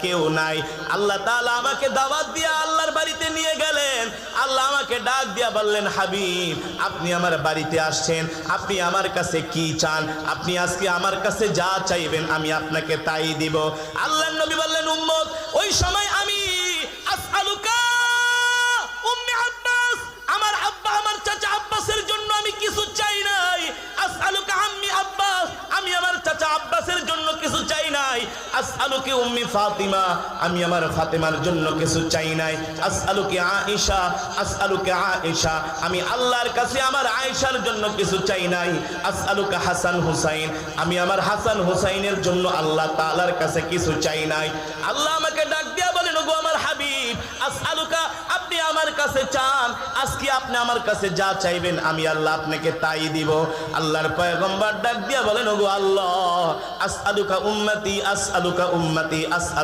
কেউ নাই। আল্লাহ তাআলা আমাকে দাওয়াত দিয়ে আল্লাহর বাড়িতে নিয়ে গেলেন। আল্লাহ আমাকে ডাক দিয়া বললেন, হাবিব আপনি আমার বাড়িতে আসছেন, আপনি আমার কাছে কি চান? আপনি আজকে আমার কাছে যা চাইবেন আমি আপনাকে তাই দিব। আল্লাহর নবী বললেন, উম্মত ওই সময় আমি আসআলুকা উম্মি আব্বাস, আমার আব্বা আমার চাচা আব্বাসের জন্য আমি কিছু চাই নাই। আসআলুকা আম্মি আব্বাস, আমি আমার চাচা আব্বাসের জন্য কিছু চাই নাই। আসআলুকি উম্মি ফাতিমা, আমি আমার ফাতেমার জন্য কিছু চাই নাই। আসআলুকি আয়েশা, আসআলুকি আয়েশা, আমি আল্লাহর কাছে আমার আয়েশার জন্য কিছু চাই নাই। আসআলুকা হাসান হুসাইন, আমি আমার হাসান হুসাইনের জন্য আল্লাহ তাআলার কাছে কিছু চাই নাই। আল্লাহ আমাকে ডাক দিয়া বলেন, ওগো আমার হাবিব আসআলুকা, আপনি আমার কাছে চান, আজকে আপনি আমার কাছে যা চাইবেন আমি আল্লাহ আপনাকে তাই দিব। আল্লাহর পয়গম্বর ডাক দিয়া বলেন, ওগো আল্লাহ আসআলুকা উম্মতি, আসআলুকা উম্মতি, আসআলুকা